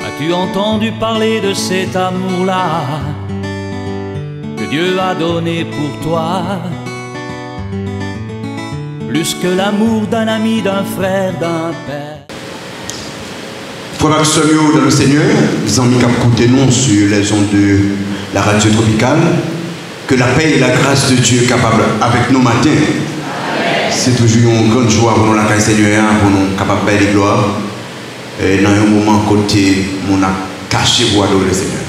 As-tu entendu parler de cet amour-là que Dieu a donné pour toi? Plus que l'amour d'un ami, d'un frère, d'un père. Frères et sœurs dans le Seigneur, les amis qui écoutent nous sur les ondes de la radio tropicale, que la paix et la grâce de Dieu capable avec nous matin. C'est toujours une grande joie pour nous la caille Seigneur, pour nous capables de faire gloire. Et dans un moment côté, on a caché pour adorer le Seigneur.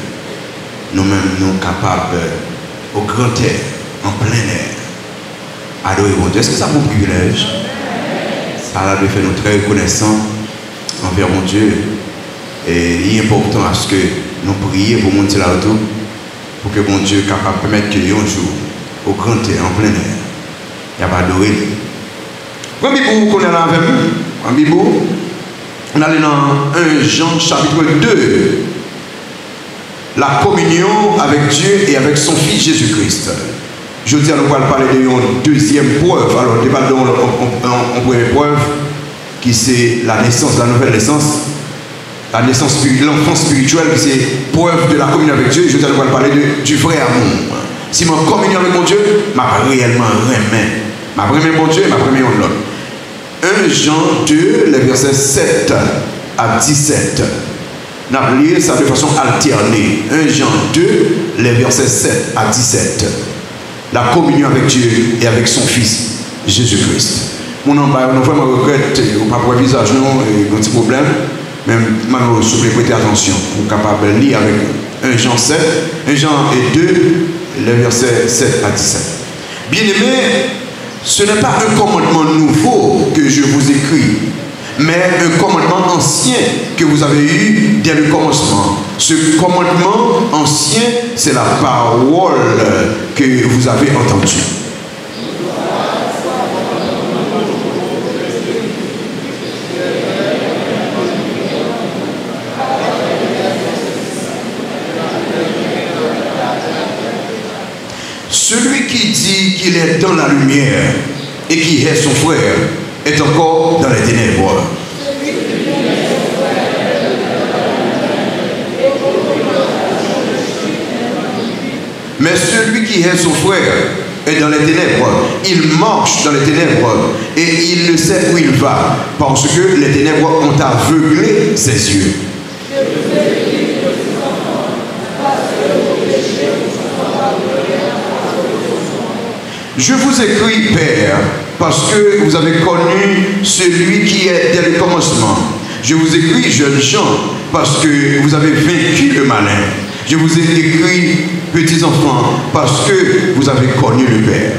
Nous-mêmes, nous capables au grand air, en plein air, adorer mon Dieu. Est-ce que ça vous privilège? Ça a fait nous très reconnaissants envers mon Dieu. Et il est important à ce que nous prions pour monter là-autour, pour que mon Dieu soit capable de permettre que un jour, au grand air, en plein air, il va adorer. Quand vous connaissez là avec nous, en Bible, on allait dans 1 Jean chapitre 2. La communion avec Dieu et avec son Fils Jésus-Christ. Je dis à nous parler de une deuxième preuve. Alors, on débat en première preuve, qui c'est la naissance, la nouvelle naissance, la naissance spirituelle, l'enfant spirituel, qui c'est preuve de la communion avec Dieu. Je dis à nous parler du vrai amour. Si ma communion avec mon Dieu, m'a réellement remis. Ma première mon Dieu, ma première l'autre. 1 Jean 2, les versets 7 à 17. Nous avons lié ça de façon alternée. 1 Jean 2, les versets 7 à 17. La communion avec Dieu et avec son Fils, Jésus-Christ. Mon nom, nous vraiment regrette, ou pas pour le visage, non, un petit problème. Même, maintenant, si vous voulez prêter attention, vous êtes capable de lire avec 1 Jean 7, 1 Jean et 2, les versets 7 à 17. Bien-aimés, ce n'est pas un commandement nouveau que je vous écris, mais un commandement ancien que vous avez eu dès le commencement. Ce commandement ancien, c'est la parole que vous avez entendue. Celui qui dit qu'il est dans la lumière et qui est son frère est encore dans les ténèbres. Mais celui qui est son frère est dans les ténèbres. Il marche dans les ténèbres et il ne sait où il va parce que les ténèbres ont aveuglé ses yeux. Je vous écris, Père, parce que vous avez connu celui qui est dès le commencement. Je vous écris, jeunes gens, parce que vous avez vaincu le malin. Je vous ai écrit, petits enfants, parce que vous avez connu le Père.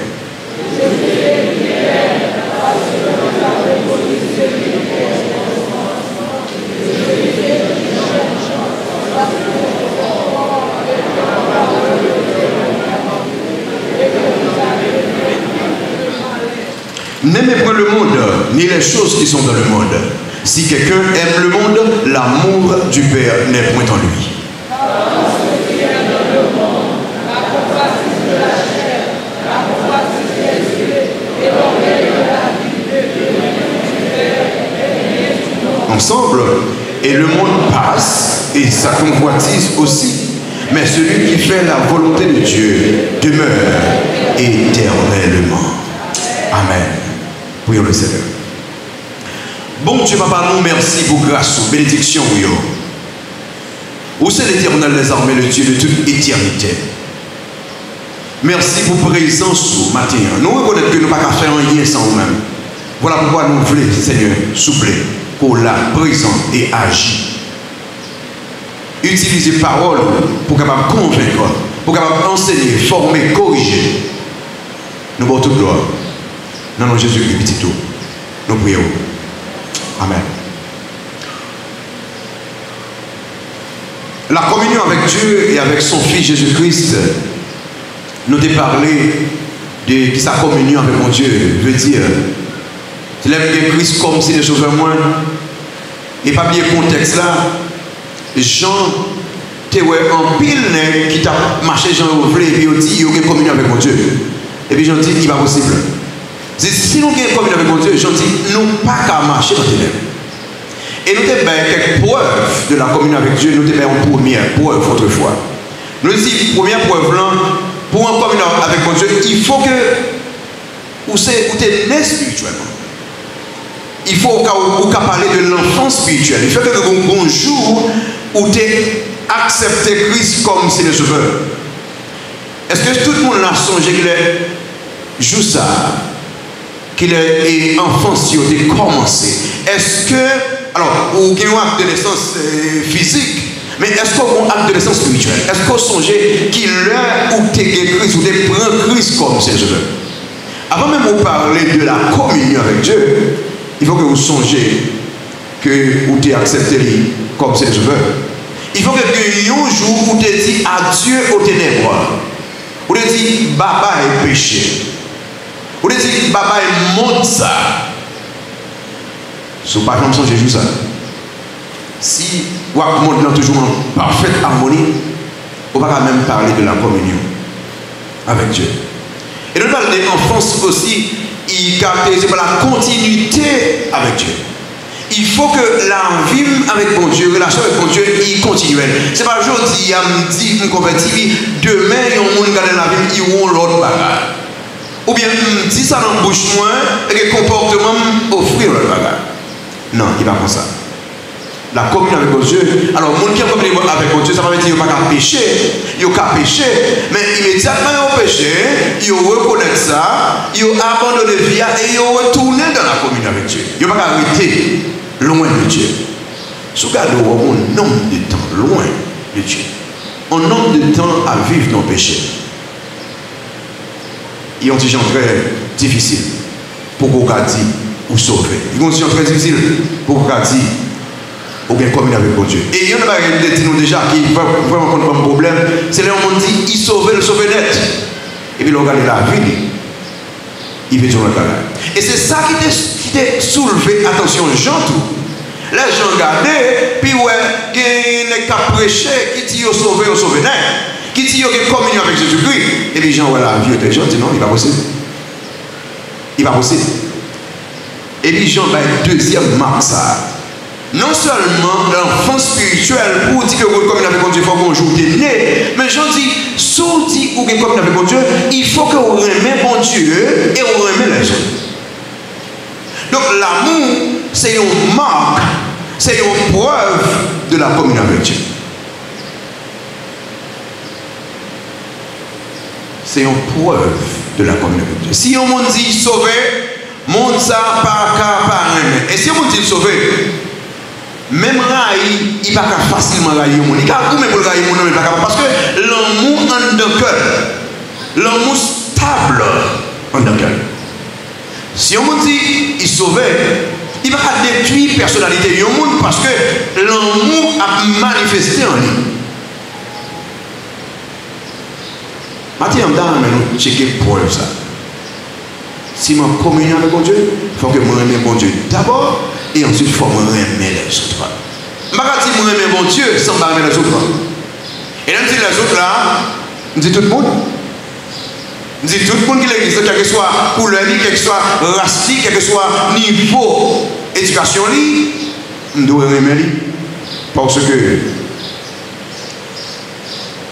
N'aimez point le monde, ni les choses qui sont dans le monde. Si quelqu'un aime le monde, l'amour du Père n'est point en lui. Ensemble, et le monde passe, et sa convoitise aussi. Mais celui qui fait la volonté de Dieu demeure éternellement. Amen. Prions le Seigneur. Bon Dieu, papa, nous merci pour grâce, pour bénédiction. Où c'est l'Éternel des armées, le Dieu de toute éternité. Merci pour présence au matin. Nous reconnaissons que nous ne pouvons pas faire rien sans nous-mêmes. Voilà pourquoi nous voulons, Seigneur, souffler pour la présence et agir. Utiliser parole pour capable convaincre, pour capable enseigner, former, corriger. Nous avons toute gloire. Non, non, Jésus-Christ, petit tout. Nous prions. Amen. La communion avec Dieu et avec son Fils Jésus-Christ, nous avons parlé de sa communion avec mon Dieu. Je veux dire, c'est l'aime de Christ comme si les choses étaient moins. Et pas bien le contexte là. Jean tu es en pile qui t'a marché, Jean Ouvlé, et puis il dit, il y a une communion avec mon Dieu. Et puis j'en dis, il n'est pas possible. Si nous avons une communion avec mon Dieu, j'en dis, nous pas qu'à marcher dans les ténèbres. Et nous avons quelques preuves de la communion avec Dieu, nous avons une première preuve autrefois. Nous disons, première preuve là, pour une communion avec mon Dieu, il faut que vous êtes né spirituellement. Il faut parler de l'enfance spirituelle. Il faut que un jour où tu accepté Christ comme Seigneur Sauveur. Est-ce que tout le monde a songé qu'il est juste ça, qu'il est enfance qui a commencé? Est-ce que, alors, ou qu'il y a un acte de naissance physique, mais est-ce qu'on a un acte de naissance spirituelle? Est-ce qu'on songez qu'il est où tu es Christ, où tu prends Christ comme Seigneur Sauveur? Avant même de parler de la communion avec Dieu, il faut que vous songiez que vous avez accepté lui comme Seigneur Sauveur. Il faut que un jour où tu dit adieu aux ténèbres. Où tu dit baba est péché. Où tu dit baba est monde ça. Ce n'est pas comme ça, Jésus ça. Si vous avez toujours en parfaite harmonie, on ne va pas même parler de la communion avec Dieu. Et nous parlons de l'enfance aussi, il caractérise par la continuité avec Dieu. Il faut que la vie avec mon Dieu, la relation avec mon Dieu, il continue. Ce n'est pas aujourd'hui, il me dit, je me convertis, demain, il y a un monde qui a la vie, ils ont l'autre bagarre. Ou bien, il me dit ça dans la bouche, moi, et que le comportement offrir l'autre bagarre. Non, il va pas ça. La communion avec mon Dieu. Alors, le monde qui a communion avec mon Dieu, ça va dire qu'il n'y a pas qu'à pécher. Il n'y a qu'à pécher. Mais immédiatement, il y a péché. Il reconnaît ça. Il a abandonné la vie et il a retourné dans la communion avec Dieu. Il n'y a pas qu'à arrêter loin de Dieu. Si vous regardez un nombre de temps loin de Dieu, un nombre de temps à vivre dans le péché, il y a un petit très difficile pour qu'on dise ou sauver. Il y a un petit très difficile pour qu'on dise ou bien communier avec mon Dieu. Et il y en a qui disent déjà qui va vraiment prendre un problème, c'est là où on dit il sauve le sauver net. Et puis on regarde la vie, il veut sur le canal. Et c'est ça qui t'a soulevé, attention, Jean tout. Les gens regardaient, puis ouais, il y a des cas prêchés qui disent au sauver net, qui disent qu'il y a une communion avec Jésus-Christ. Et puis Jean, ouais, la vie des gens disent non, il va possible. Il va possible. Et puis Jean, deuxième marque ça. Non seulement l'enfance spirituelle pour dire que vous communiez avec mon Dieu, il faut qu'on joue des nez, mais j'en dis, si vous dites que vous communiez avec mon Dieu, il faut que vous aimez mon Dieu et vous aimez les autres. Donc l'amour, c'est une marque, c'est une preuve de la communion avec Dieu. C'est une preuve de la communion avec Dieu. Si on me dit sauver, monde ça par cas par un. Et si on me dit sauver, même raï, il va pas facilement railler mon. Il va même pour railler mon, mais pas parce que l'amour en de cœur, l'amour stable en de cœur. Si on me dit il sauvait, il va pas détruire la personnalité du monde parce que l'amour a manifesté en lui. Maintenant, nous checker pour ça. Si je communion avec mon Dieu, il faut que je aime mon Dieu d'abord et ensuite il faut que je aime les autres. Je ne peux pas dire que je aime mon Dieu sans aimer les autres. Et là, je dis les autres là, je dis tout le monde. Je dis tout le monde qui l'église, quel que soit couleur, quel que soit race, quel que soit niveau d'éducation, je dois aimer lui. Parce que,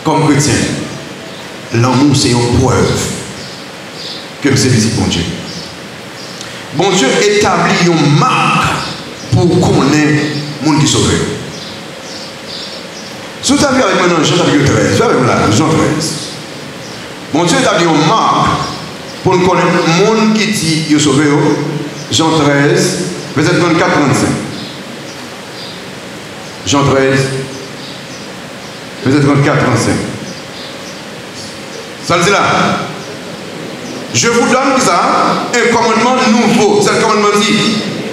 comme chrétien, l'amour c'est une preuve que c'est visible pour Dieu. Bon Dieu établit une marque pour connaître le monde qui sauve. Si vous avez avec moi dans Jean chapitre 13, vous avez là, Jean 13. Bon Dieu établit une marque pour nous connaître le monde qui dit qu'il est sauvé. Jean 13, verset 24-35. Jean 13, verset 24-35. Ça le dit là. Je vous donne ça, un commandement nouveau. C'est le commandement dit,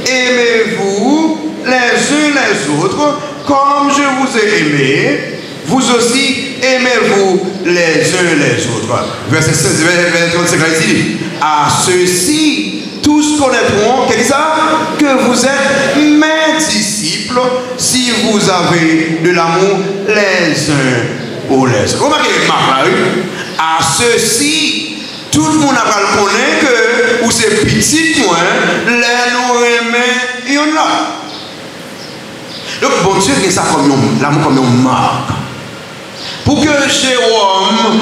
aimez-vous les uns les autres comme je vous ai aimé. Vous aussi aimez-vous les uns les autres. Verset 16, verset 35, il dit, à ceux-ci, tous connaîtront, qu'est-ce que ça? Que vous êtes mes disciples disciples si vous avez de l'amour les uns pour les autres. Remarquez le marque là, à ceci, tout le monde a le connaître que ou c'est petit moins, les nous remet, il y en a. Donc bon Dieu, que ça comme l'amour comme une marque. Pour que Jérôme,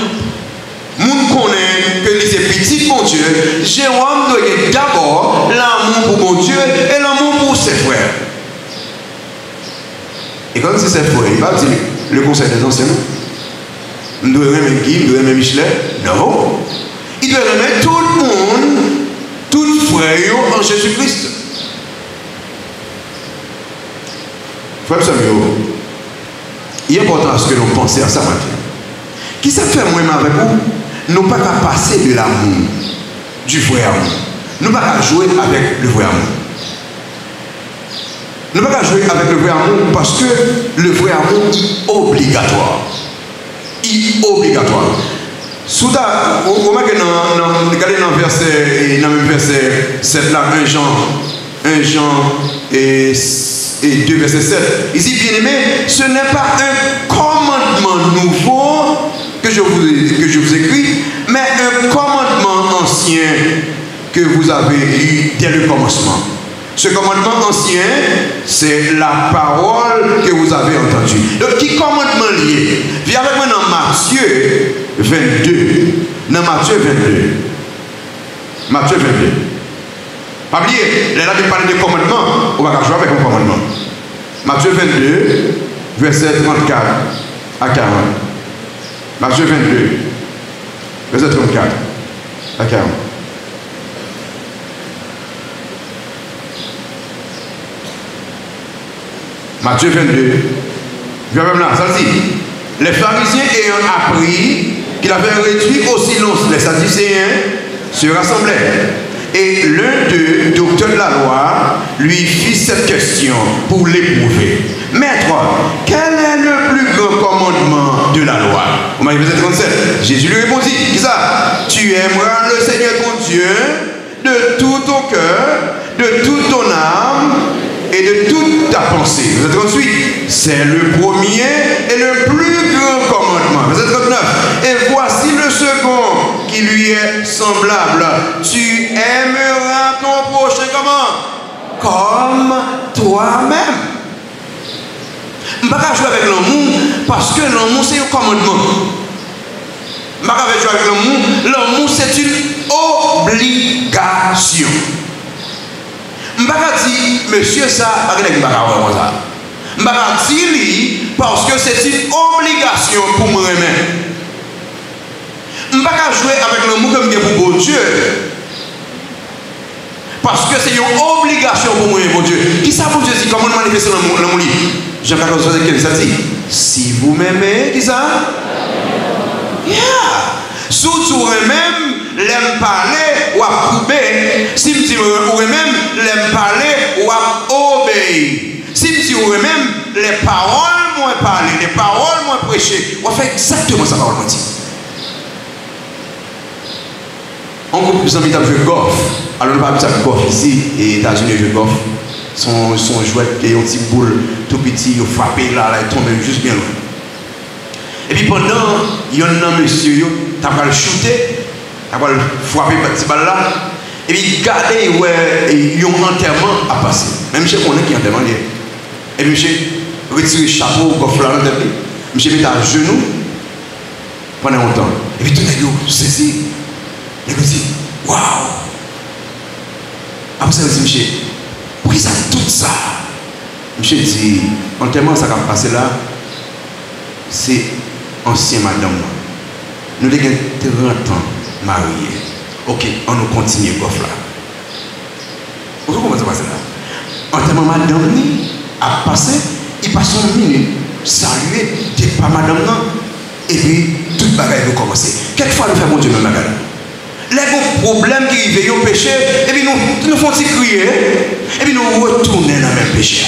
moun connaît que c'est petit mon Dieu, Jérôme doit avoir d'abord l'amour pour mon Dieu et l'amour pour ses frères. Et quand c'est ses frères, il va dire le conseil des anciens. Il doit aimer Guy, il doit aimer Michelet. Non. Il doit aimer tout le monde, tout frère en Jésus-Christ. Frère Samuel, il est important à ce que nous pensions à ça matin. Qui ça fait moi avec vous? Nous ne pouvons pas passer de l'amour, du vrai amour. Nous ne pouvons pas jouer avec le vrai amour. Nous ne pouvons pas jouer avec le vrai amour parce que le vrai amour est obligatoire. Il est obligatoire. Soudain, regardez dans le verset 7 là, 1 Jean et 2 verset 7. Il dit, bien aimé, ce n'est pas un commandement nouveau que je vous écris, mais un commandement ancien que vous avez lu dès le commencement. Ce commandement ancien, c'est la parole que vous avez entendue. Donc, qui commandement lié? Viens avec moi dans Matthieu 22. Dans Matthieu 22. Matthieu 22. Pas oublier, là, il parle de commandement. On va jouer avec un commandement. Matthieu 22, verset 34 à 40. Matthieu 22, verset 34 à 40. Matthieu 22, verset là, ça dit, les pharisiens ayant appris qu'il avait réduit au silence les sadducéens se rassemblèrent. Et l'un d'eux, docteur de la loi, lui fit cette question pour l'éprouver. Maître, quel est le plus grand commandement de la loi? Au verset 37, Jésus lui répondit, qui ça? Tu aimeras le Seigneur ton Dieu de tout ton cœur, de toute ton âme et de toute ta pensée. Verset 38, c'est le premier et le plus grand commandement. Verset 39, et voici le second qui lui est semblable. Tu aimeras ton prochain comment? Comme toi-même. Je ne vais pas jouer avec l'amour parce que l'amour c'est un commandement. Je ne vais pas jouer avec l'amour. L'amour c'est une obligation. Je ne vais pas dire, monsieur, ça, je ne vais pas ça. Je ne vais pas dire parce que c'est une obligation pour moi même. Je ne vais pas jouer avec l'amour comme pour bon Dieu. Parce que c'est une obligation pour moi, mon Dieu. Qui ça pour Dieu dit? Comment manifester l'amour? Jean 14, verset 15, ça dit, si vous m'aimez, qui ça? Yeah. Surtout même, l'aime parler ou à couper. Si me dit, ou même, l'aime parler ou à obéir. Si me dit, ou même, les paroles moins parler, les paroles moins prêcher. On fait exactement ça, parole dit. On groupe des amis qui jouent golf. Alors, on ne va pas golf ici, et États-Unis jouent golf. Son jouet qui est un petit boule tout petit, il frappé là, il tombe juste bien loin. Et puis pendant, il y a un monsieur, tu vas le shooter, tu vas le frapper par petit balle là, et puis garder, ouais, il y a un enterrement à passer. Même monsieur connaît qui est enterrement lié. Et puis monsieur retire le chapeau, golf là, monsieur met à genoux pendant longtemps. Et puis tout le monde saisi. Il me dit, waouh! Après ça, il me dit, monsieur, pourquoi ça tout ça? Monsieur dit, en tellement ça va passer là, c'est ancien madame. Nous avons 30 ans mariés. Ok, on nous continue le golf là. Vous comprenez comment ça passe là? En tellement madame a passé, il passe une minute, saluer, t'es pas madame non, et puis toute bagaille va commencer. Quelquefois nous faisons bon Dieu même bagaille. Les problèmes qui arrivent, ils péché, et puis nous font crier, et puis nous retournons dans le même péché.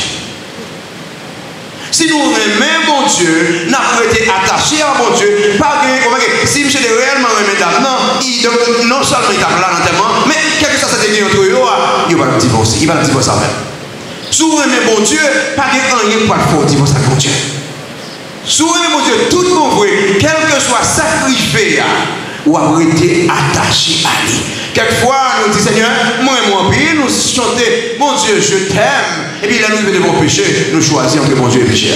Si nous aimons bon Dieu, nous avons été attachés à bon Dieu, pas que si monsieur est réellement aimé dame, non seulement il t'a là dans mais quelque chose ça s'est dit entre eux, il va le divorcer, il va le divorcer même. Si vous aimez bon Dieu, pas de rien pour faire divorce avec bon Dieu. Si vous aimez bon Dieu, tout le monde, quel que soit sacrifié, ou avoir été attaché à lui. Quelquefois, nous disons, Seigneur, moi et mon pays, nous chantons, mon Dieu, je t'aime. Et puis là, nous venons de mon péché, nous choisissons entre mon Dieu et le péché.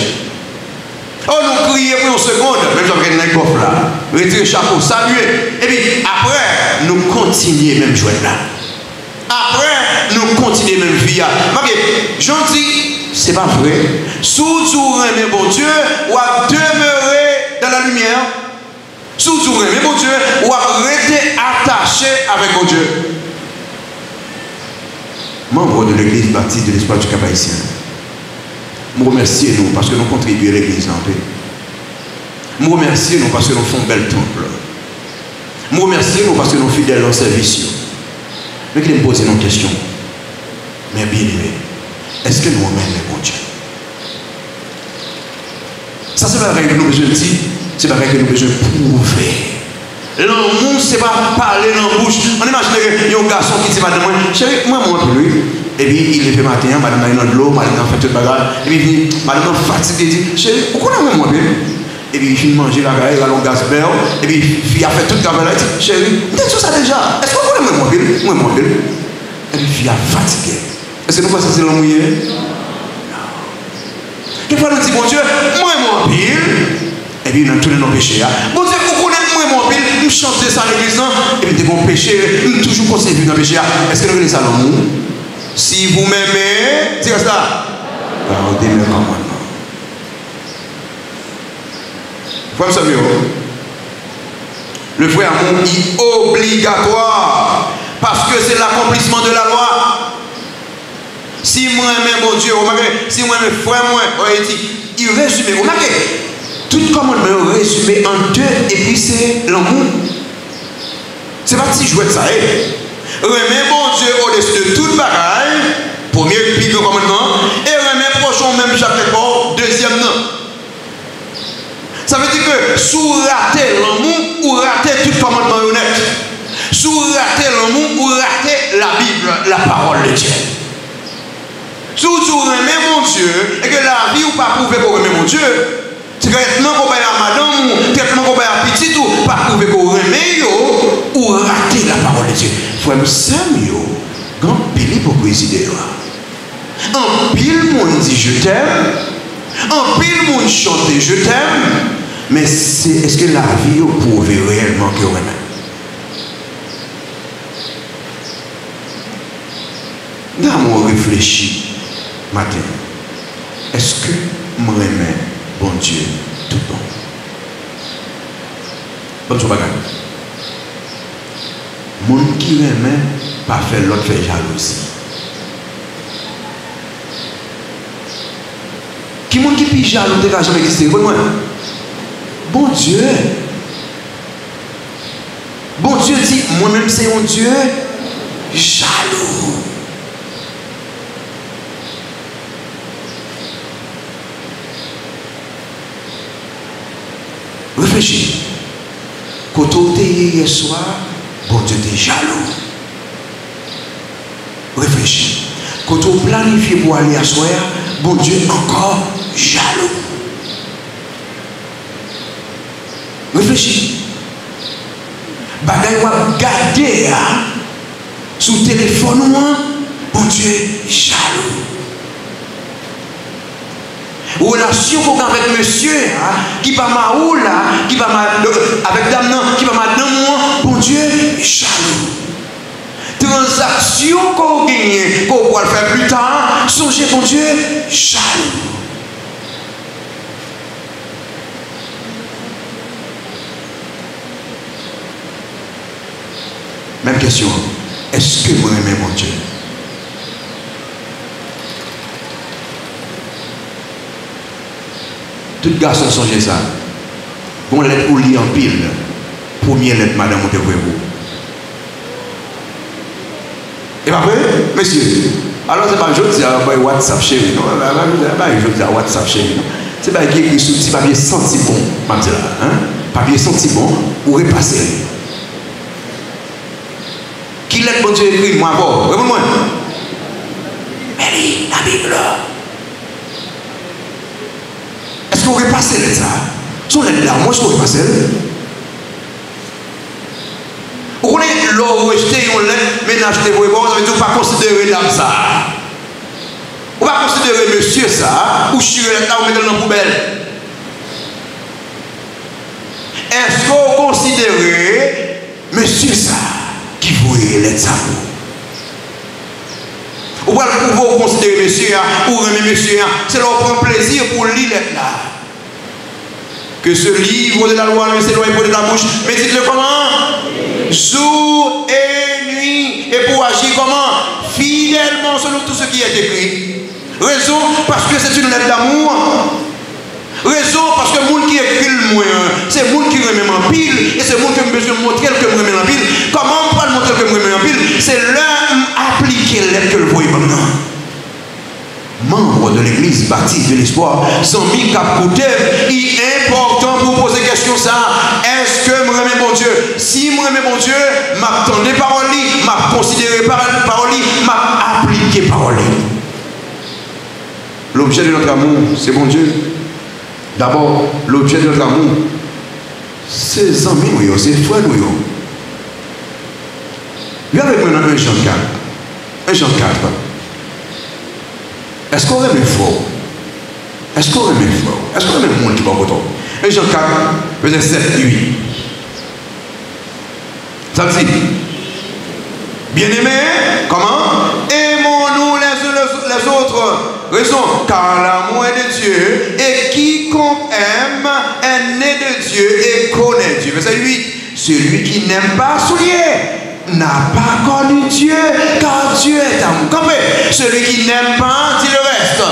Oh, nous crions pour une seconde, même si on a un coffre là, retirer le chapeau, saluer. Et puis après, nous continuons même jouer là. Après, nous continuons même vie. J'en dis, c'est pas vrai. Sous aimez bon Dieu, ou à demeurer dans la lumière. Sous aimez bon Dieu, ou à rester attaché avec bon Dieu. Membre de l'église baptiste de l'espoir du Cap-Haïtien, nous remercions nous parce que nous contribuons à l'église en paix. Nous remercions nous parce que nous faisons un bel temple. Nous remercions nous parce que nous sommes fidèles en service. Mais qu'il me pose une question. Mais bien aimé, est-ce que nous aimons le bon Dieu? Ça, c'est la règle que nous besoin de dire, c'est la règle que nous besoin de prouver. L'amour, c'est pas parler dans la bouche. On imagine qu'il y a un garçon qui dit madame, chérie, moi, un peu lui. Et puis il est fait matin, madame a dans de l'eau, madame a fait tout le bagage. Et puis madame a fatigué, il dit, chérie, pourquoi on a moi bien? Et puis il finit de manger la gare, il a un gaz belle. Et puis il a fait tout le travail là, il dit, chérie, t'es tout ça déjà. Est-ce qu'on connaît moi bien? Moi bien. Et puis il a fatigué. Est-ce que nous pensons que c'est l'amour? Non. Quelquefois nous dit, bon Dieu, moi bien. Et puis nous tournons nos péchés. Bon Dieu, vous connaissez moi bien, nous chantons ça à l'église, et puis des bons péchés, nous toujours conservés dans le péché. Est-ce que nous connaissons ça l'amour? Si vous m'aimez, dis ça. Gardez mes commandements. Frère Samuel, le vrai amour est obligatoire parce que c'est l'accomplissement de la loi. Si moi aime mon Dieu, si moi aime frère moi, il résume. Tout commandement résumé en deux et puis c'est l'amour. C'est pas si jouet de ça. Remet bon Dieu au-dessus de toute bagaille, premier puis commandement, et remet prochain même chapitre, deuxième non. Ça veut dire que sous rater l'amour ou rater tout commandement honnête, sous rater l'amour ou rater la Bible, la parole de Dieu. Sous remet mon Dieu et que la vie ou pas prouver pour remettre mon Dieu, traitement qu'on va à madame, traitement qu'on va à petit ou pas prouver qu'on remet ou rater la parole de Dieu. Frère Samuel, quand pile hypocrisie là. En pile monde dit je t'aime, en pile monde chante je t'aime, mais est-ce que la vie prouve réellement que vous aimez? Dans mon réfléchi matin, est-ce que moi aime bon Dieu tout bon? Bonne chose bagage. Mon qui aime pas faire l'autre fait jalousie. Qui monde qui pige jaloux ne va jamais exister. Bon Dieu. Bon Dieu dit, moi-même c'est un Dieu jaloux. Réfléchis. Quand tu es hier soir, bon Dieu t'es jaloux. Réfléchis. Quand tu planifies pour aller à soir, bon Dieu encore jaloux. Réfléchis. Bagay ou garder sous téléphone, bon Dieu jaloux. Relation avec monsieur qui va ma là, qui va avec dame qui va ma dame, bon Dieu jaloux. Transaction qu'on gagne, qu'on va faire plus tard, songez bon Dieu jaloux. Même question, est-ce que vous aimez mon Dieu? Tout garçon songez ça. Bon lettre pour lire en pile. Première lettre, madame, on te voit vous. Et pas vrai, monsieur? Alors c'est pas je dis WhatsApp chérie, non? Je dis WhatsApp chérie, non? C'est pas écrit sur petit papier senti bon, là, hein? Papier senti bon, ou repasser. Qui lettre bon Dieu écrit, moi, bon, réponds-moi. Mais la Bible. Est-ce qu'on aurait passé ça? Son lettre là, moi je pourrais passer. Vous connaissez l'or rejeté, on lettre, ménage de vos ça veut dire qu'on ne va pas considérer l'âme ça. On va considérer monsieur ça, ou chier là, ou mettre dans la poubelle. Est-ce qu'on considère monsieur ça qui voulait l'être ça? Ou va le pouvoir considérer monsieur ou remettre monsieur, c'est leur prendre plaisir pour lire l'être là. Que ce livre de la loi ne s'éloigne pas de la bouche, mais dites-le comment? Jour et nuit, et pour agir comment? Fidèlement selon tout ce qui est écrit. Raison parce que c'est une lettre d'amour. Raison parce que le monde qui écrit le moins, c'est le monde qui remet en pile, et c'est le monde qui me besoin de montrer que je remet en pile. Comment on peut montrer que je remet en pile? C'est l'homme appliqué l'aide que le voyez maintenant. Membre de l'église baptiste de l'espoir, Zami Kapkoutev, il est important pour poser question ça. Est-ce que je remets mon Dieu? Si je remets mon Dieu, m'attends des paroles, m'a considéré paroles, m'a appliqué paroles. L'objet de notre amour, c'est mon Dieu. D'abord, l'objet de notre amour, c'est les amis, c'est les frères. Il y a avec moi 1 Jean 4. 1 Jean 4. Est-ce qu'on aime fort? Est-ce qu'on aime fort? Est-ce qu'on aime le monde qui va voter? 1 Jean 4, verset 7 et 8. Ça dit, bien-aimés, comment? Aimons-nous les autres. Raison, car l'amour est de Dieu, et quiconque aime est né de Dieu et connaît Dieu. Verset 8. Celui qui n'aime pas soulier n'a pas connu Dieu, car Dieu est amour. Comprenez? Celui qui n'aime pas, dit le reste.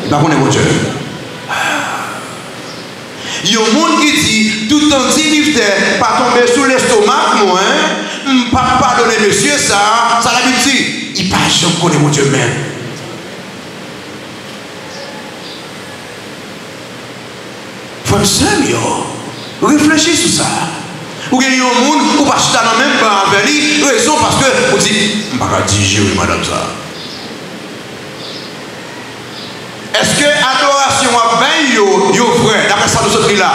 Il va connaître mon Dieu. Il y a un monde qui dit, tout en dit, pas tomber sous l'estomac, moi, pas pardonner monsieur, ça la Bible dit, il pas jamais connaître mon Dieu même. Frère Samuel, réfléchis sur ça. Ou bien il y a un monde qui va acheter dans le même bar avec lui, raison parce que vous dites, je ne vais pas digérer madame ça. Est-ce que l'adoration a bien yo frère, d'après ça nous sommes là?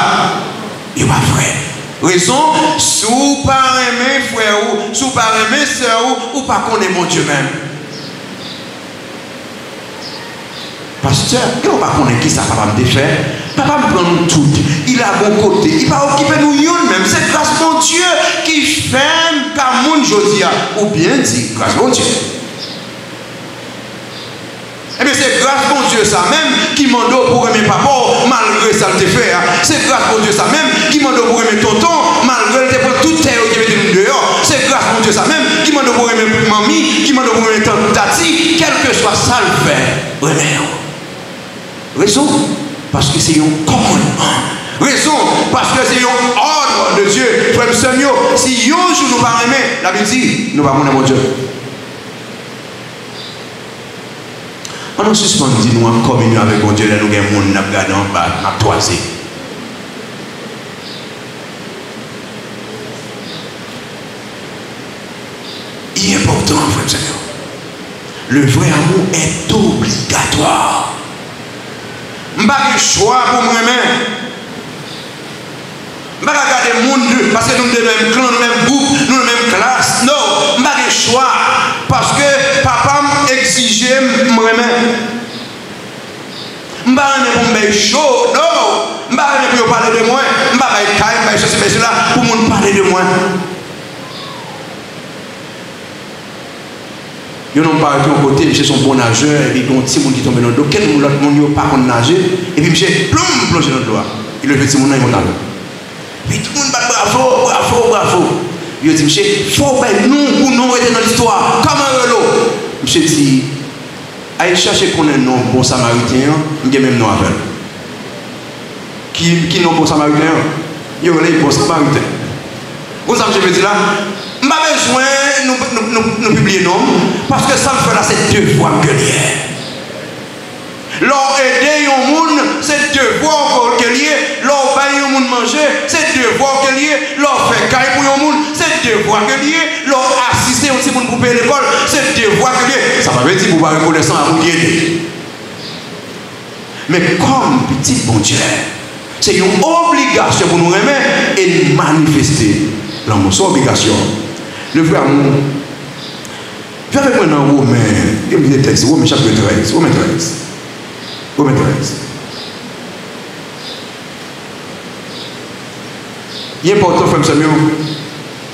Il va frère. Raison, si vous ne pas aimer frère ou, si vous ne pas aimer soeur ou pas connaître mon Dieu même. Pasteur, il ne va pas connaître qui ça va me défaire. Papa me prend nous toutes. Il a bon côté. Il va occuper nous même. C'est grâce à mon Dieu qui fait comme mon Josia. Ou bien dit, grâce à mon Dieu. Eh bien, c'est grâce à mon Dieu ça même qui m'a donné pour aimer papa malgré ça le fait. C'est grâce à mon Dieu ça même qui m'a donné pour aimer tonton malgré le fait tout terre qui était dehors. C'est grâce à mon Dieu ça même qui m'a donné pour aimer mamie, qui m'a donné pour aimer tati, quel que soit ça le fait. Raison. Parce que c'est un commandement. Raison, parce que c'est un ordre de Dieu. Frère Samuel, si un jour nous ne pas aimer, la Bible dit, nous ne pas aimer mon Dieu. On a suspendu nous en communion avec mon Dieu, là nous avons un monde qui a gardé en bas, à toisé. Il est important, frère Samuel. Le vrai amour est obligatoire. Je n'ai pas de choix pour moi-même. Je ne vais pas regarder le monde parce que nous sommes dans le même clan, dans le même groupe, dans la même classe. Non, je n'ai pas de choix parce que papa m'exigeait moi-même. Je ne vais pas me chaud. Non, je ne vais pas pour parler de moi. Je ne vais pas faire ceci, cela pour me parler de moi. Ils n'ont pas arrêté au côté, monsieur son bon nageur, et puis il y a un petit monde qui tombe dans l'eau. Quel monde n'a pas qu'on nager, et puis monsieur plonge dans l'eau. Il le fait petit monde dans l'eau. Puis tout le monde bat bravo. Il dit, monsieur, il faut que nous, pour nous être dans l'histoire, comme un l'eau. Monsieur dit, allez chercher qu'on ait un nom bon samaritain, il y a même nom avec. Qui nom bon samaritain? Il y a un bon samaritain. Vous savez ce que je veux dire là? Je n'ai pas besoin de nous publier non, parce que ça me fait là, c'est deux fois que lié. Leur aider un monde, c'est deux fois que lié. Leur payer un monde manger, c'est deux fois que lié. Leur faire caille pour un monde, c'est deux fois que lié. Leur assister un petit monde monde pour payer l'école, c'est devoir que Dieu. Ça ne veut pas dire que vous ne pouvez pas reconnaître à vous aider. Mais comme petit bon Dieu, c'est une obligation pour nous remettre et manifester l'amour. C'est une obligation. Le frère, viens avec moi dans Romain. Il me dit le texte, Romain chapitre 13. Romain 13. Romain 13. Il est important, frère Samuel,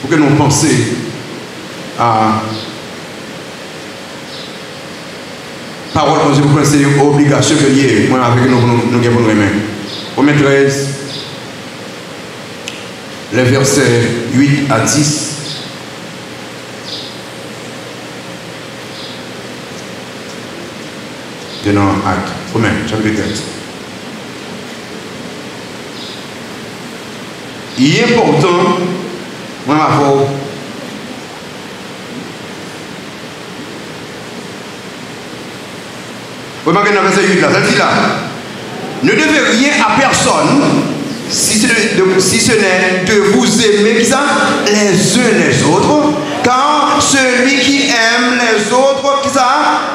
pour que nous pensions à parole de Dieu, c'est une obligation que liée, moi avec nous avons nous aimer. Romains 13, les versets 8 à 10. De nos actes. Romains, chapitre 13. Il est important, moi, avoir remarquez dans le verset 8 là, ça dit là, ne devez rien à personne si ce n'est de vous aimer qui ça, les uns les autres, car celui qui aime les autres qui ça,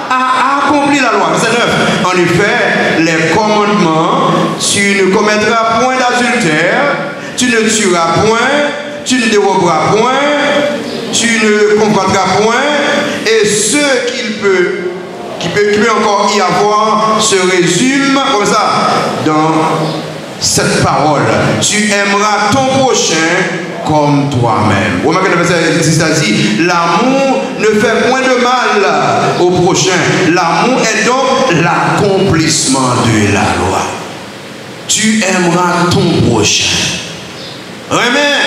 a accompli la loi. Verset 9. En effet, les commandements, tu ne commettras point d'adultère, tu ne tueras point, tu ne déroberas point, tu ne convoiteras point, et ce qu'il peut encore y avoir se résume comme ça dans cette parole. Tu aimeras ton prochain comme toi-même. Remarquez le verset 10 dit, l'amour ne fait point de mal au prochain. L'amour est donc l'accomplissement de la loi. Tu aimeras ton prochain. Amen.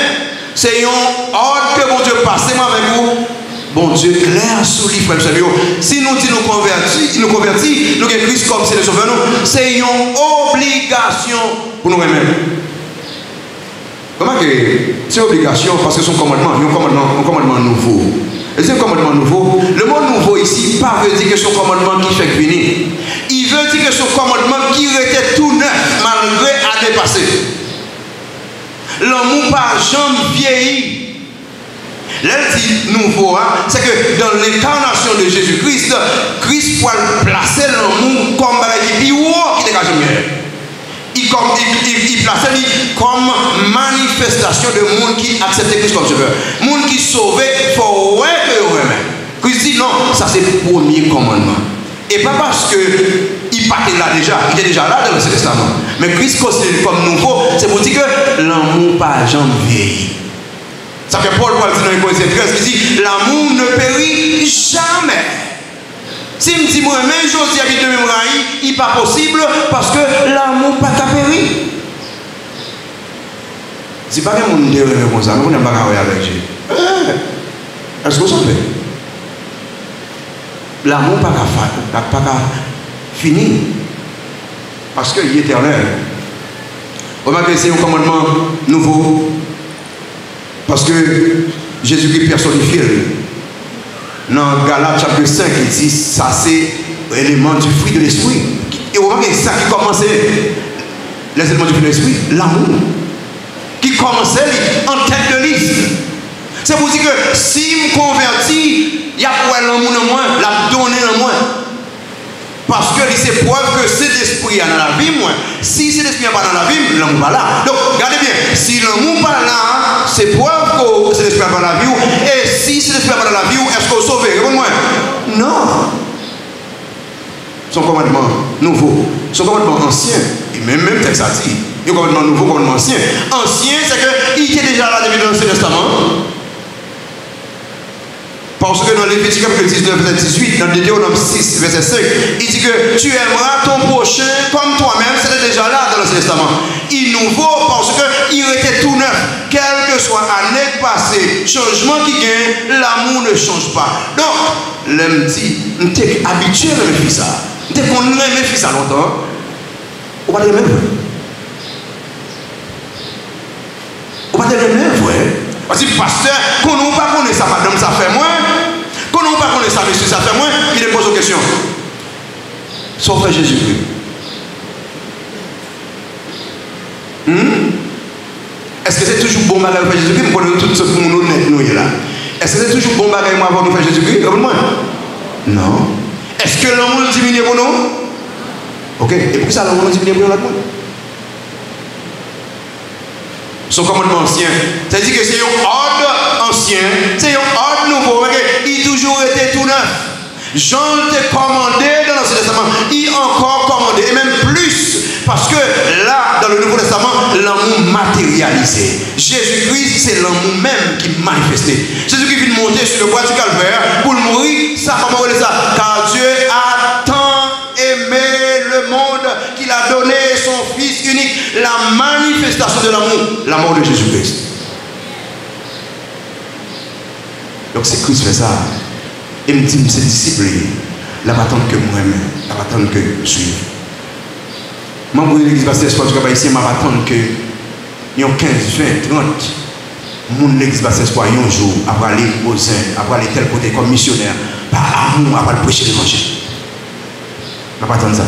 C'est un ordre que mon Dieu passe avec vous. Bon Dieu, clair sous les frères. Si nous disons nous convertis, nous avons Christ comme c'est le sauveur, c'est une obligation pour nous remettre. Comment que c'est une obligation parce que c'est un commandement nouveau. Et c'est un commandement nouveau. Le mot nouveau ici, pas veut dire que c'est un commandement qui fait venir. Il veut dire que c'est un commandement qui était tout neuf malgré l'année passée. L'amour par jamais vieilli. Là, dit nouveau, c'est que dans l'incarnation de Jésus-Christ, Christ peut placer l'amour comme qui est haut qui dégage mieux. Il place comme manifestation de monde qui accepte Christ comme sauveur. Monde qui sauvé, il faut ouais que vous remet. Christ dit non, ça c'est le premier commandement. Et pas parce qu'il partait là déjà, il était déjà là dans l'Ancien Testament. Mais Christ considère comme nouveau, c'est pour dire que l'amour pas jamais vieilli. Ça fait Paul dit dans les Corinthiens 13 qui dit l'amour ne périt jamais. Si je dis moi, même chose qui habite de même raï, il n'est pas possible parce que l'amour n'a pas péri. Si pas que mon Dieu est comme ça, nous n'avons pas qu'à avec Dieu. Est-ce que vous savez? L'amour n'a pas fini parce qu'il est éternel. Remarquez, c'est un commandement nouveau. Parce que Jésus-Christ personnifié. Dans Galates chapitre 5, il dit ça c'est l'élément du fruit de l'esprit. Et vous voyez ça qui commençait, les éléments du fruit de l'esprit, l'amour. Qui commençait en tête de liste. C'est pour dire que si je me convertis, il y a pour l'amour en moi, la donner en moi. Parce que c'est preuve que cet esprit est dans la vie, moi. Si cet esprit n'est pas dans la vie, l'amour n'est pas là. Donc, regardez bien, si l'amour n'est pas là, c'est preuve que cet esprit n'est pas dans la vie. Et si cet esprit n'est pas dans la vie, est-ce que vous sauvez? Répondez-moi. Non. Son commandement nouveau. Son commandement ancien. Et même texte ça dit. Il y a un commandement nouveau, un commandement ancien. Ancien, c'est qu'il était déjà là depuis l'Ancien Testament. Parce que dans Lévitique 19, verset 18, dans Deutéronome 6, verset 5, il dit que tu aimeras ton prochain comme toi-même. C'était déjà là dans l'Ancien Testament. Il est nouveau parce qu'il était tout neuf. Quelle que soit l'année passée, changement qui gagne, l'amour ne change pas. Donc, l'homme dit, on est habitué à me faire ça. On est qu'on aime faire ça longtemps. On va dire même vrai. On va dire même vrai. Parce que pasteur, qu'on n'a pas connaît ça, madame, ça fait moins. Qu'on n'a pas connaît ça, monsieur, ça fait moins. Il pose une question. Son frère Jésus-Christ. Est-ce que c'est toujours bon, madame, Jésus-Christ, pour nous tout ce que nous là? Est-ce que c'est toujours bon bagage moi avant de faire Jésus-Christ? Non. Est-ce que l'amour diminue pour nous? Ok. Et pour ça l'amour diminue pour l'autre monde? Son commandement ancien, c'est-à-dire que c'est un ordre ancien, c'est un ordre nouveau, il a toujours été tout neuf. Jean t'a commandé dans l'Ancien Testament, il a encore commandé, et même plus, parce que là, dans le Nouveau Testament, l'amour matérialisé. Jésus-Christ, c'est l'amour même qui manifesté. Jésus-Christ vient monter sur le bois du Calvaire pour mourir, ça, comment on dit ça? Car Dieu a tant aimé le monde qu'il a donné son Fils unique, la manifestation de l'amour de Jésus-Christ. Donc c'est Christ fait ça. Et me dit, ses disciples, la attendre que moi-même, la attendre que je suis. Moi, pour l'église Baptiste Espoir du Cap ici, je attendre que il y a 15, 20, 30 mon l'église Baptiste Espoir un jour, après aller aux Indes, après aller tel côté comme missionnaire, par amour, après prêcher l'évangile. Je ne attendre ça.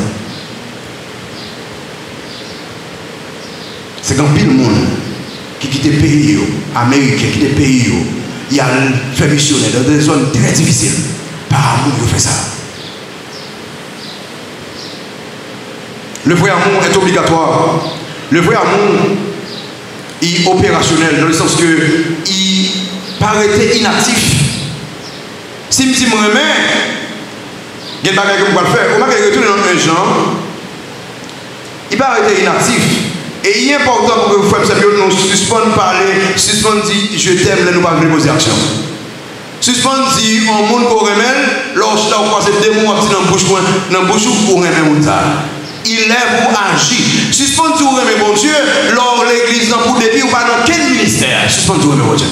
C'est quand pile monde qui quitte le pays américain, qui quitte le pays, il a fait missionnaire dans des zones très difficiles. Par amour, il fait ça. Le vrai amour est obligatoire. Le vrai amour est opérationnel dans le sens que il paraît inactif. Si je me remets, il y a des choses que je vais faire. Au moins, il retourne dans un genre, il paraît inactif. Et il est important pour que vous fassiez nous suspendre parler, suspendre dire je t'aime, là nous pas poser action. Suspendre dire on monde qu'on remet, lorsque on passe des mots dans la bouche pour remettre ça. Il est pour agir. Suspendre dire remet mon Dieu, lors l'église dans pour depuis ou pas dans quel ministère. Suspendre dire remet mon Dieu.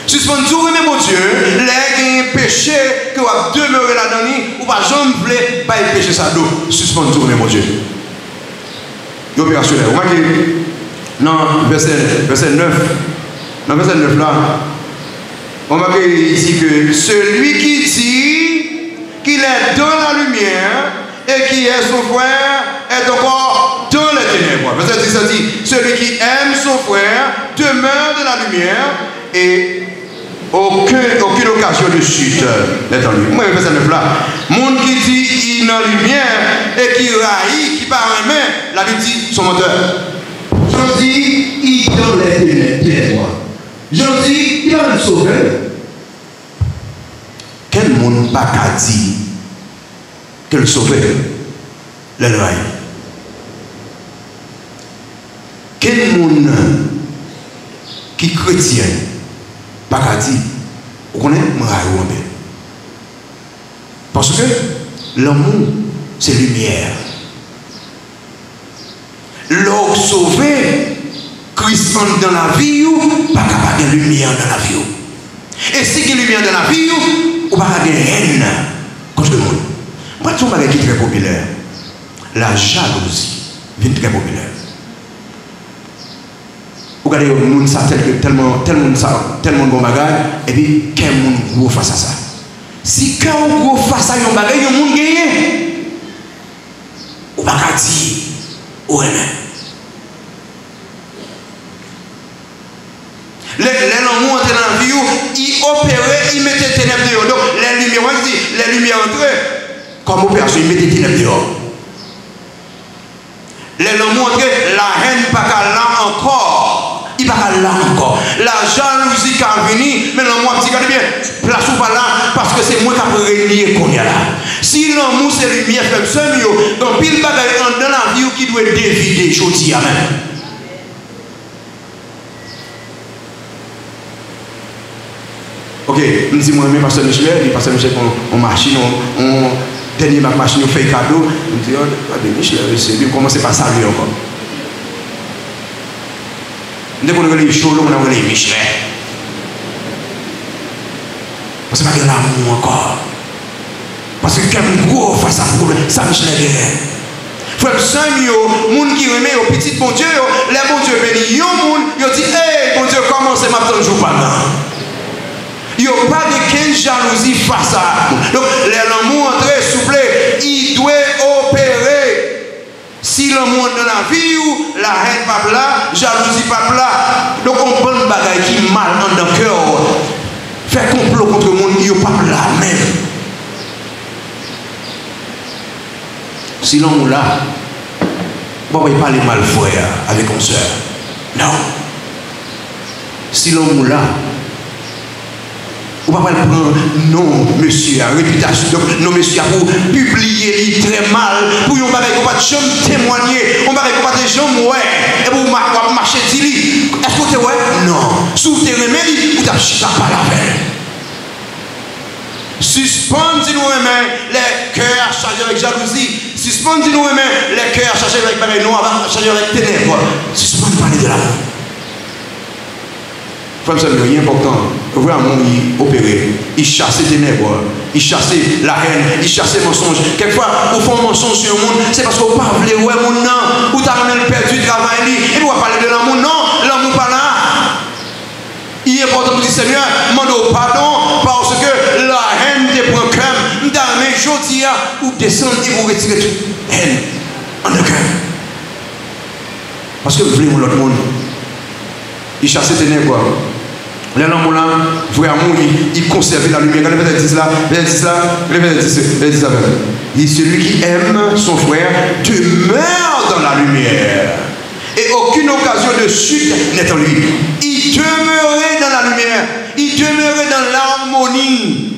Suspendre dire remet mon Dieu, les péché que vous demeurez là-dedans ou pas jamais voulez pas péché ça d'eau. Suspendre dire remet mon Dieu. Opérationnel. Vous voyez, non, verset 9. Dans verset 9 là, on va dire ici que celui qui dit qu'il est dans la lumière et qui est son frère est encore dans les ténèbres. Verset 10 ça dit, celui qui aime son frère demeure dans la lumière et aucune occasion de chute n'est en lui. Moi, verset 9 là, monde qui dit il est dans la lumière et qui raille, qui part en main, la Bible dit son moteur. Je dis il est dans les ténèbres. Je dis il est le sauveur. Quel monde pas qu'à dire que le sauveur le raille? Quel monde qui chrétien pas qu'à dire vous connaissez moi raille ou bien? Parce que l'amour c'est lumière. L'homme sauvé, Christ entre dans la vie, pas capable de lumière dans la vie. Et si il y a lumière dans la vie, ou pas de haine contre le monde. Moi, je trouve qui est très populaire. La jalousie vient très populaire. Vous regardez le monde, ça tellement bon bagage, et puis quel monde gros face à ça. Si quand on gros face à un bagage, il y a un monde gagné. Ou pas qu'à dire, ou rien. Les l'amour entré dans la vie, il opérait, il mettait ténèbres dehors. Donc les lumières, on dit, les lumières entraient, comme opération, il mettait ténèbres dehors. Les l'amour entré, la haine pas qu'à là encore. Il pas qu'à là encore. La jalousie qui a venu, mais l'amour dit bien, place ou pas là, parce que c'est moi qui a réuni qu'on y a là. Si l'amour c'est lumière, fait ça mieux, donc il va dans la vie qui doit dévider, chose à même. Ok, je dis moi, pasteur Michel, pasteur Michel, on machine, on dernier ma machine, on fait cadeau. Je dis, oh, Michel, c'est lui, commencez par saluer encore. Dès qu'on a les chaud, on a les Michel. Parce que pas de l'amour encore. Parce que quand on gros face à problème, ça Michel est derrière. Frère Samuel, moun qui remet au petit bon Dieu, les bon Dieu béni, yon moun, yon dit, hey, bon Dieu, comment c'est ma jour pendant? Il n'y a pas de quelle jalousie face à. Donc, l'amour entré, soufflé, il doit opérer Si l'amour dans la vie ou la haine pas là, jalousie pas là, donc on prend une bagaille qui mal dans le cœur, faire complot contre le monde, il n'est pas là même. Si l'homme là, bon, il parle mal frère avec une soeur. Non. Si l'homme là, on va pas le prendre, non, monsieur, à réputation, donc, non, monsieur, pour publier très mal, pour yon bagay qu'on va jamais témoigner, on va pas des gens, ouais, et pour marcher d'ili, est-ce que tu ouais? Non. Sous tes remèdes, ou t'as chita pas la peine. Suspendre si nous aimons les cœurs chargés avec jalousie, suspendre si nous aimons les cœurs chargés avec bagay noir, chargés avec ténèbres, suspendre parler de l'amour. Frère, c'est rien important. Vraiment, il opérait. Il chassait les ténèbres. Il chassait la haine. Il chassait le mensonge. Quelquefois, au fond, mensonge sur le monde, c'est parce qu'on parle de ouais, mon nom, ou t'as même perdu le travail. Et puis, on va parler de l'amour. Non, l'amour pas là. Il est important pour dire Seigneur, demande pardon parce que la haine te prend cœur. Dans mes jours, ou descendre et vous retirer toute haine en le cœur. Parce que vous voulez l'autre monde. Il chassait les ténèbres. L'amour là, vraiment, il conservait la lumière. Regardez le verset 10 là, le verset 10 là. Il dit celui qui aime son frère demeure dans la lumière. Et aucune occasion de chute n'est en lui. Il demeurait dans la lumière. Il demeurait dans l'harmonie.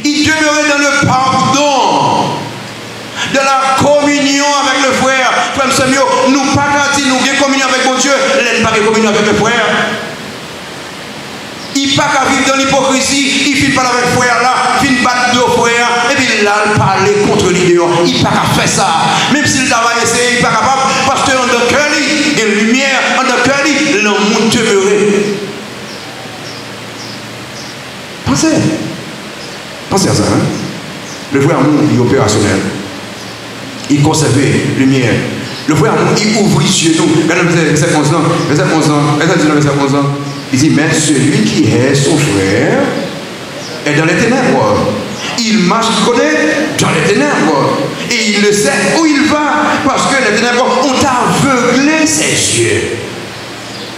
Il demeurait dans le pardon. De la communion avec le frère. Frère Samuel, nous pas qu'à dire nous avons communion avec mon Dieu, nous pas communion avec le frère. Il n'y a pas qu'à vivre dans l'hypocrisie, il ne finit pas avec le frère là, il finit battre deux frères, et puis là, il parle contre lui dehors. Il n'y a pas qu'à faire ça. Même s'il va essayer, il n'est pas capable, parce que dans le cœur, il y a une lumière, dans le cœur, l'amour demeurait. Pensez à ça. Hein? Le vrai amour, il est opérationnel. Il conservait lumière. Le vrai amour, il ouvre les yeux. Regardez le verset 11 ans. Verset 11 ans. Il dit, mais celui qui est son frère est dans les ténèbres. Il marche, il connaît dans les ténèbres. Et il ne sait où il va. Parce que les ténèbres ont aveuglé ses yeux.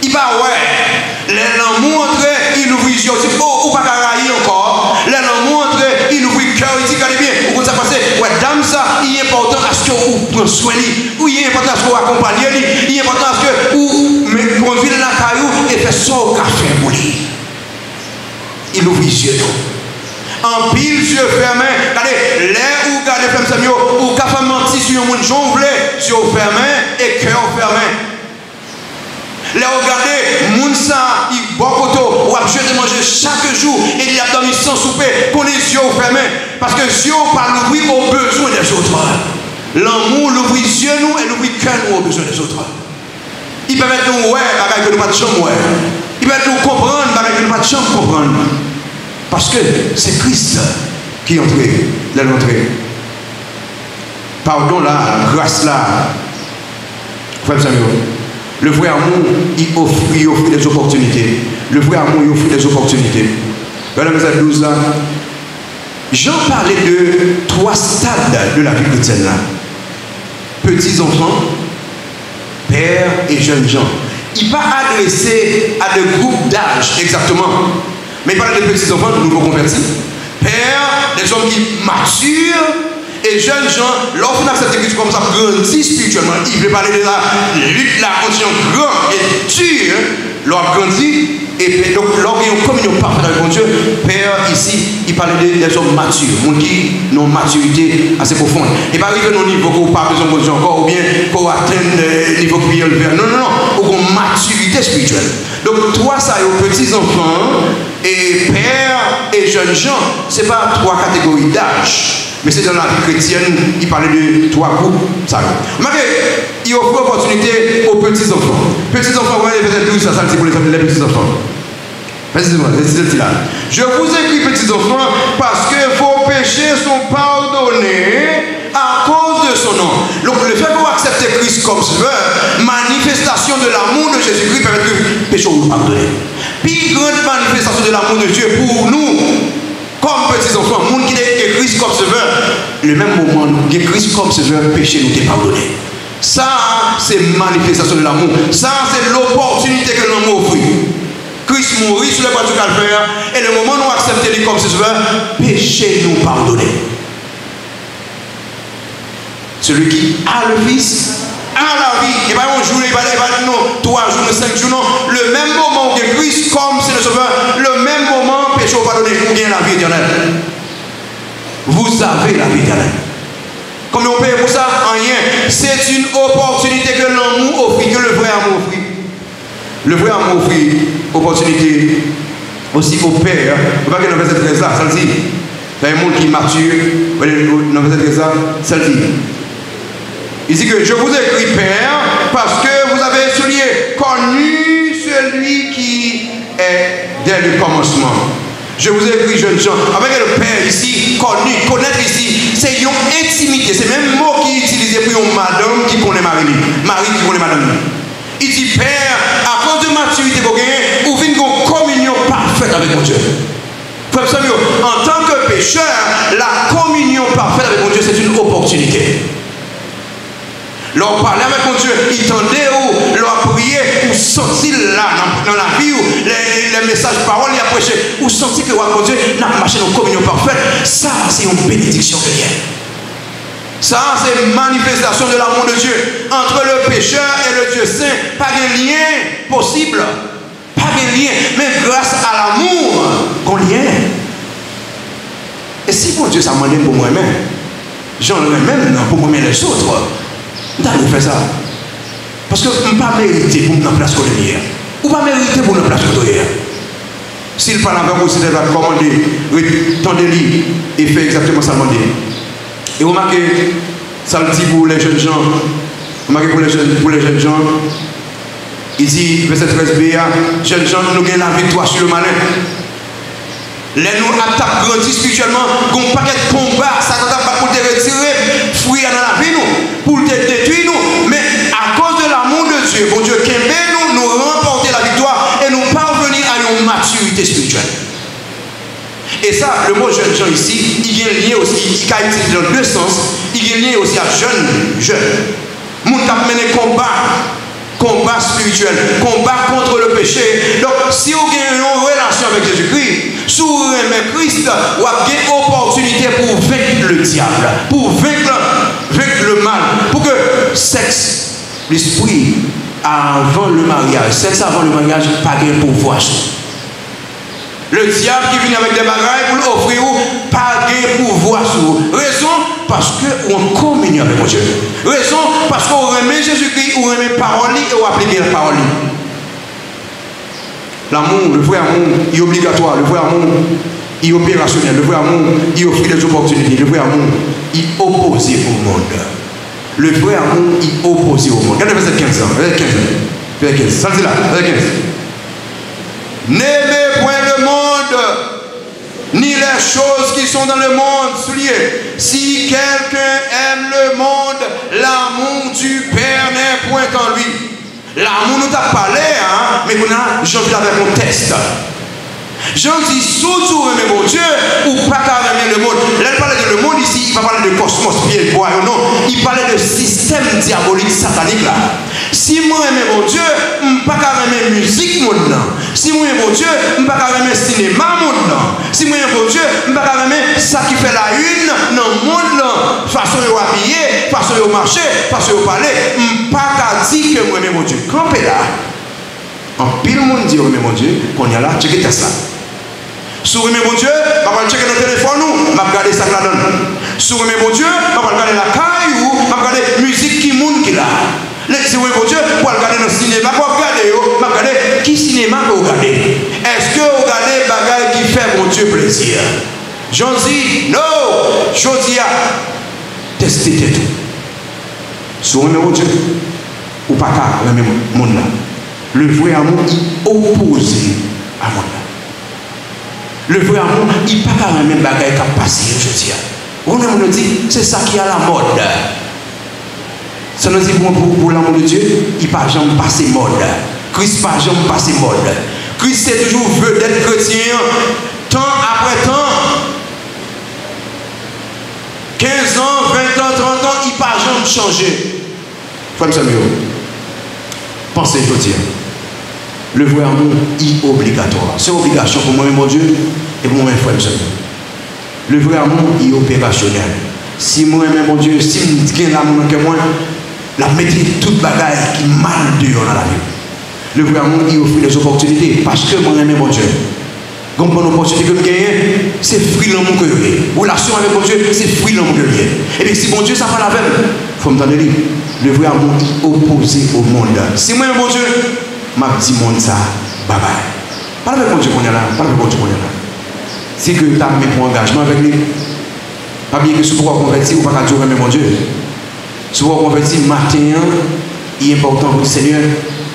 Il va, ouais. L'amour entre, il ouvre les yeux. Oh, ou pas carrailler encore. L'amour entre, il ouvre le cœur. Il dit, regardez bien. Où ça passe? Ouais, dame, ça, il est important à ce que vous prenez soin de lui. Ou il est important à ce que vous accompagnez lui. Il est important à ce que vous conduisez dans la caillou et faites ça au café pour lui. Il ouvre les yeux. En pile, yeux fermés. Regardez, l'air où regardez, femme Samuel, ou café menti sur un monde jonglé, yeux fermés et cœur fermé. Là, regardez, Mounsa, il boit coteau, ou a jeté manger chaque jour, et il a dormi sans souper, qu'on les yeux fermés. Parce que les yeux parlent l'ouvrir aux besoins des autres. L'amour l'ouvre les yeux nous et l'ouvre le cœur nous aux besoins des autres. Il permet de nous, ouais, bagaille que nous pas de chambre, ouais. Il permet de nous comprendre, bagaille que nous pas de chambre comprendre. Parce que c'est Christ qui est entré, l'entrée. Pardon là, grâce là. Frère Samuel. Le vrai amour, il offre des opportunités. Le vrai amour, il offre des opportunités. Regardez verset 12 là. Jean parlait de 3 stades de la vie chrétienne là. Petits enfants, pères et jeunes gens. Il pas adressé à des groupes d'âge exactement. Mais il parle de petits enfants, de nouveaux convertis. Pères, des hommes qui maturent. Et jeunes gens, lorsqu'on a cette église comme ça, grandit spirituellement, il veut parler de la lutte, la condition grande et dure, leur grandit, et donc lorsqu'il y a une communion parfaite avec mon Dieu, Père, ici, il parlait des hommes matures, gens qui ont une maturité assez profonde. Et pas arriver au niveau qu'on n'a pas besoin de Dieu encore, ou bien qu'on atteigne le niveau qui est élevé. Non, non, non, ou qu'on maturité spirituelle. Donc, 3 ça, aux petits enfants, et pères et jeunes gens, ce n'est pas 3 catégories d'âge. Mais c'est dans la vie chrétienne, il parlait de 3 groupes. Ça. Mais il offre l'opportunité aux petits enfants. Petits enfants, vous voyez, verset 12, ça c'est pour les petits enfants. Je vous écris, petits enfants, parce que vos péchés sont pardonnés à cause de son nom. Donc le fait que vous acceptez Christ comme sauveur, manifestation de l'amour de Jésus-Christ permet que les péchés soient pardonnés. Puis grande manifestation de l'amour de Dieu pour nous, comme petits enfants, le monde qui est Christ comme sauveur, le même moment, que Christ comme sauveur, péché nous est pardonné. Ça, c'est manifestation de l'amour. Ça, c'est l'opportunité que l'homme offre. Christ mourit sur le croix du calvaire. Et le moment où nous acceptons lui comme sauveur, péché nous pardonner. Celui qui a le Fils a la vie. Et pas un jour, il va non, 3 jours, 5 jours, non. Le même moment que Christ, comme c'est le sauveur, le même moment, péché pardonné, vous gagnez la vie éternelle. Vous avez la vie éternelle. Combien on paye pour ça? Rien. C'est une opportunité que l'amour offre, que le vrai amour offre. Le vrai amour offre opportunité aussi au Père. Vous voyez dans le verset 13 là, ça le dit. Il y a un monde qui est mature. Dans le verset 13 là, ça le dit. Il dit que je vous écris Père parce que vous avez connu celui qui est dès le commencement. Je vous écris jeunes gens. Avec le Père ici, connu, connaître ici, c'est une intimité. C'est le même mot qui est utilisé pour une madame qui connaît Marie. Marie qui connaît madame. Il dit Père, à cause de maturité que vous gagnez, vous venez une communion parfaite avec mon Dieu. En tant que pécheur, la communion parfaite avec mon Dieu, c'est une opportunité. Leur parler avec mon Dieu, il tendait ou leur prier, ou sentir là, dans la vie, ou les messages, paroles, il a prêché, ou sentir que mon Dieu n'a pas marché dans la communion parfaite. Ça, c'est une bénédiction de Dieu. Ça, c'est une manifestation de l'amour de Dieu. Entre le pécheur et le Dieu saint, pas de lien possible. Pas de lien. Mais grâce à l'amour, qu'on lien. Et si mon Dieu, ça m'a dit pour moi-même, j'en ai même pour moi-même les autres. D'aller faire ça. Parce que je ne pas mériter pour me place de lumière. Ou pas mériter pour me place de lumière. S'il parle avec vous, c'est de commander, tendez-lui et fait exactement ça. Et remarquez, ça le dit pour les jeunes gens. Remarquez pour les jeunes gens. Il dit, verset 13b, jeunes gens, nous gagnons la victoire sur le malin. Les nous attaquent grandis spirituellement, qu'on pas de combat, ça ne pas pour te retirer, fouiller dans la vie, nous, pour te détruire, nous. Mais à cause de l'amour de Dieu, bon Dieu, qu'il nous remporter la victoire et nous parvenir à une maturité spirituelle. Et ça, le mot jeune gens ici, il est lié aussi, il est utilisé dans deux sens, il est lié aussi à jeune. Mon cap mené combat spirituel, combat contre le péché. Donc, si vous avez une relation avec Jésus-Christ, si vous aimez Christ, vous avez une opportunité pour vaincre le diable, pour vaincre le mal, pour que sexe, l'esprit, avant le mariage, sexe avant le mariage, pas de pouvoir. Le diable qui vient avec des bagailles pour l'offrir, pas de pouvoir sur vous. Raison, parce qu'on communie avec mon Dieu. Raison, parce qu'on remet Jésus-Christ, on remet parole et on applique la parole. L'amour, le vrai amour, il est obligatoire. Le vrai amour, il est opérationnel. Le vrai amour, il offre des opportunités. Le vrai amour, il est opposé au monde. Le vrai amour, il est opposé au monde. Regardez verset 15. Verset 15. Ça dit là, verset 15. N'aimez point le monde, ni les choses qui sont dans le monde. Souliez. Si quelqu'un aime le monde, l'amour du Père n'est point en lui. L'amour nous a parlé, hein, mais on a j'en avec mon test. J'en dis surtout aimer mon Dieu ou pas qu'à aimer le monde. Là, il parlait de le monde ici, il va parler de cosmos, bien bois, non. Il parlait de système diabolique satanique là. Si moi aime mon Dieu, je ne peux pas aimer musique monde là. Si moi aime mon Dieu, je ne peux pas aimer cinéma monde là. Si moi aime mon Dieu, je ne peux pas aimer ça qui fait la une dans le monde là. Façon de habiller, façon de marcher, façon de parler. Je ne peux pas dire que moi aime mon Dieu. Campez là. En pile monde dit aime mon Dieu, qu'on y a là, checkez ça. Si vous aimez mon Dieu, je vais checker notre téléphone, je vais regarder ça là donne. Si vous aimez mon Dieu, je vais regarder la caille ou je vais regarder la musique qui monde qui là. Si vous aimez mon Dieu, je vais regarder dans le cinéma, je vais regarder qui cinéma vous regardez. Est-ce que vous regardez les bagages qui fait mon Dieu plaisir? J'en dis, non, je dis à tester tout. Si vous aimez mon Dieu, ou pas qu'à aimer mon monde là. Le vrai amour est opposé à mon là. Le vrai amour, il n'y a pas de même bagaille qui a passé, je dis. On nous dit, c'est ça qui est à la mode. Ça nous dit pour l'amour de Dieu, il n'y a pas jamais passé mode. Christ n'a pas jamais passé mode. Christ c'est toujours veut d'être chrétien, temps après temps. 15 ans, 20 ans, 30 ans, il n'a pas jamais changé. Frère Samuel, pensez, je veux dire, le vrai amour est obligatoire. C'est une obligation pour moi-même, mon Dieu, et pour moi-même, frère Samuel. Le vrai amour est opérationnel. Si moi-même, mon Dieu, si je gagne l'amour dans moi, la mettre toute bagaille qui mal dehors dans la vie. Le vrai amour, il offre des opportunités. Parce que moi-même, mon Dieu, comme bonne opportunité que je gagne, c'est fruit l'amour que j'ai. Relation avec mon Dieu, c'est fruit l'amour que j'ai. Et bien, si mon Dieu, ça fait la peine, il faut me donner le vrai amour est opposé au monde. Si moi-même, mon Dieu, m'a dit monde ça, bye bye. Parle avec mon Dieu qu'on est là, parle avec mon Dieu qu'on est là. C'est que tu as mis pour engagement avec lui. Pas bien que ce pouvoir convertir ou pas qu'à Dieu, mais mon Dieu. Ce pouvoir convertir matin, il est important pour le Seigneur.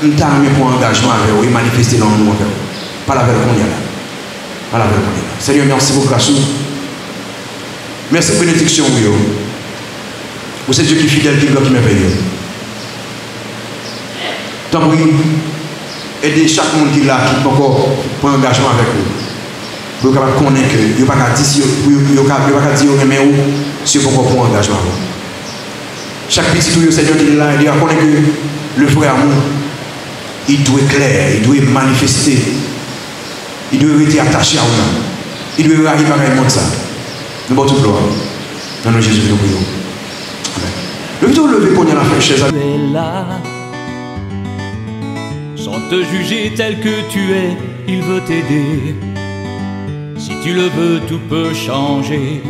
Tu as mis pour engagement avec lui, manifester dans le monde avec lui. Parle avec qu'on est là. Parle avec qu'on est là. Seigneur, merci pour grâce. Merci pour la bénédiction. Vous êtes Dieu qui est fidèle, qui bloque, qui merveilleux. Tant pis, aider chaque monde qui est là, qui peut encore prendre engagement avec vous. Pour qu'on connaisse que, il n'y a pas qu'à dire si vous aimez ou si vous pouvez prendre engagement. Chaque petit tout, Seigneur qui est là, il doit connaître que le vrai amour, il doit être clair, il doit être manifesté, il doit être attaché à vous. Il doit arriver à le monde ça. Nous avons toute gloire. Dans le Jésus, nous prions. Amen. Le vidéo levé pour la fin, chers amis. Sans te juger tel que tu es, il veut t'aider. Si tu le veux, tout peut changer.